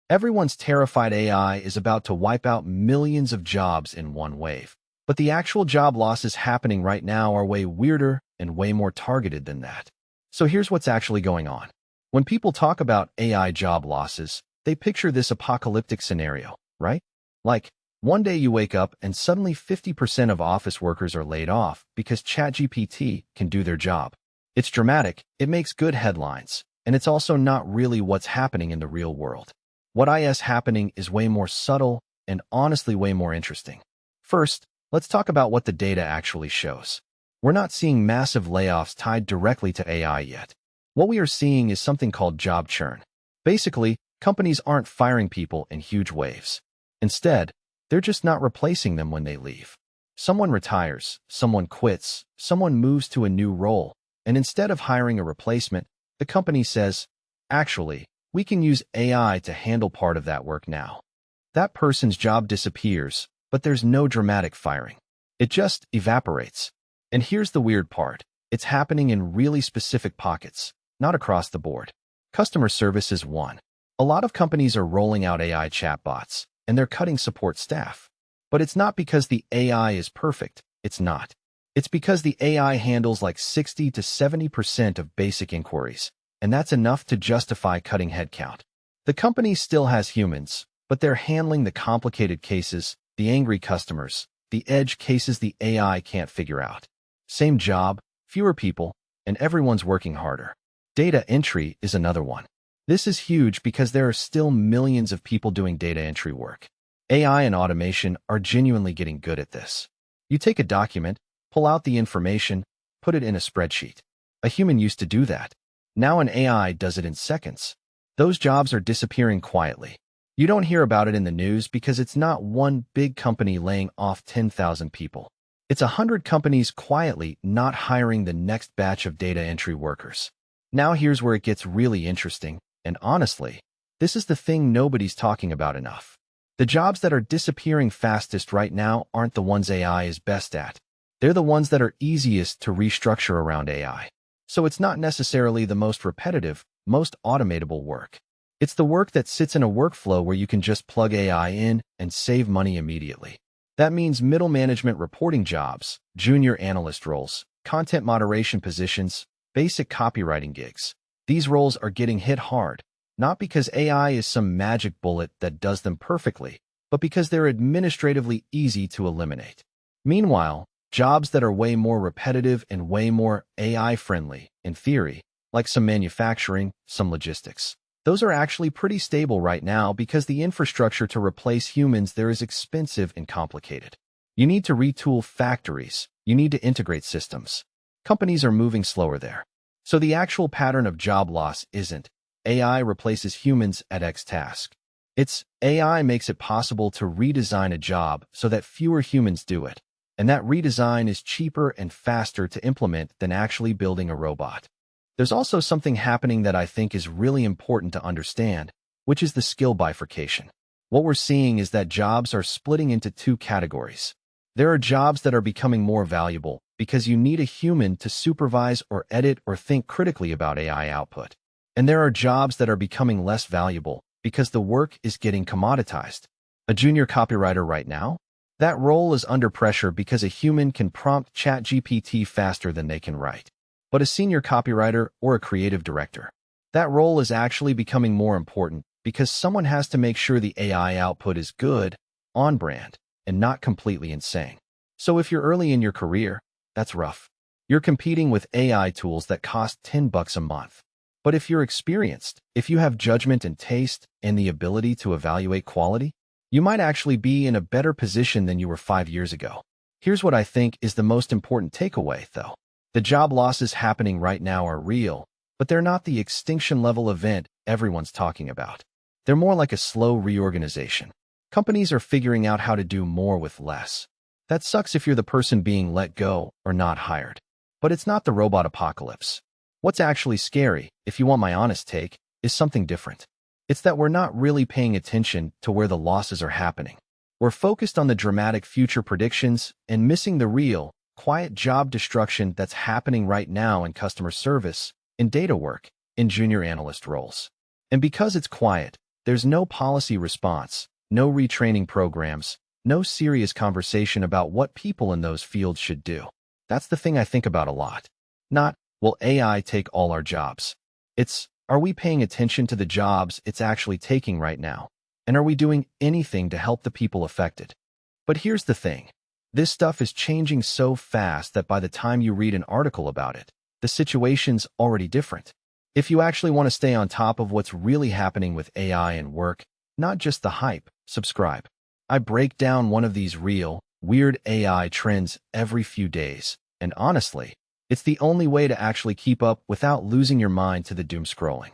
Everyone's terrified AI is about to wipe out millions of jobs in one wave. But the actual job losses happening right now are way weirder and way more targeted than that. So here's what's actually going on. When people talk about AI job losses, they picture this apocalyptic scenario, right? Like, one day you wake up and suddenly 50% of office workers are laid off because ChatGPT can do their job. It's dramatic, it makes good headlines, and it's also not really what's happening in the real world. What is happening is way more subtle and honestly way more interesting. First, let's talk about what the data actually shows. We're not seeing massive layoffs tied directly to AI yet. What we are seeing is something called job churn. Basically, companies aren't firing people in huge waves. Instead, they're just not replacing them when they leave. Someone retires, someone quits, someone moves to a new role, and instead of hiring a replacement, the company says, actually, we can use AI to handle part of that work now. That person's job disappears, but there's no dramatic firing. It just evaporates. And here's the weird part. It's happening in really specific pockets, not across the board. Customer service is one. A lot of companies are rolling out AI chatbots, and they're cutting support staff. But it's not because the AI is perfect. It's not. It's because the AI handles like 60 to 70% of basic inquiries, and that's enough to justify cutting headcount. The company still has humans, but they're handling the complicated cases, the angry customers, the edge cases the AI can't figure out. Same job, fewer people, and everyone's working harder. Data entry is another one. This is huge because there are still millions of people doing data entry work. AI and automation are genuinely getting good at this. You take a document, pull out the information, put it in a spreadsheet. A human used to do that. Now an AI does it in seconds. Those jobs are disappearing quietly. You don't hear about it in the news because it's not one big company laying off 10,000 people. It's 100 companies quietly not hiring the next batch of data entry workers. Now here's where it gets really interesting, and honestly, this is the thing nobody's talking about enough. The jobs that are disappearing fastest right now aren't the ones AI is best at. They're the ones that are easiest to restructure around AI. So it's not necessarily the most repetitive, most automatable work. It's the work that sits in a workflow where you can just plug AI in and save money immediately. That means middle management reporting jobs, junior analyst roles, content moderation positions, basic copywriting gigs. These roles are getting hit hard, not because AI is some magic bullet that does them perfectly, but because they're administratively easy to eliminate. Meanwhile, jobs that are way more repetitive and way more AI-friendly, in theory, like some manufacturing, some logistics, those are actually pretty stable right now because the infrastructure to replace humans there is expensive and complicated. You need to retool factories. You need to integrate systems. Companies are moving slower there. So the actual pattern of job loss isn't AI replaces humans at X task. It's AI makes it possible to redesign a job so that fewer humans do it. And that redesign is cheaper and faster to implement than actually building a robot. There's also something happening that I think is really important to understand, which is the skill bifurcation. What we're seeing is that jobs are splitting into two categories. There are jobs that are becoming more valuable because you need a human to supervise or edit or think critically about AI output. And there are jobs that are becoming less valuable because the work is getting commoditized. A junior copywriter right now? That role is under pressure because a human can prompt ChatGPT faster than they can write. But a senior copywriter or a creative director, that role is actually becoming more important because someone has to make sure the AI output is good, on brand, and not completely insane. So if you're early in your career, that's rough. You're competing with AI tools that cost $10 a month. But if you're experienced, if you have judgment and taste and the ability to evaluate quality, you might actually be in a better position than you were 5 years ago. Here's what I think is the most important takeaway, though. The job losses happening right now are real, but they're not the extinction-level event everyone's talking about. They're more like a slow reorganization. Companies are figuring out how to do more with less. That sucks if you're the person being let go or not hired. But it's not the robot apocalypse. What's actually scary, if you want my honest take, is something different. It's that we're not really paying attention to where the losses are happening. We're focused on the dramatic future predictions and missing the real, quiet job destruction that's happening right now in customer service, in data work, in junior analyst roles. And because it's quiet, There's no policy response, no retraining programs, no serious conversation about what people in those fields should do. That's the thing I think about a lot. Not, will AI take all our jobs? It's, are we paying attention to the jobs it's actually taking right now? And are we doing anything to help the people affected? But here's the thing. This stuff is changing so fast that by the time you read an article about it, the situation's already different. If you actually want to stay on top of what's really happening with AI and work, not just the hype, subscribe. I break down one of these real, weird AI trends every few days, and honestly, it's the only way to actually keep up without losing your mind to the doom scrolling.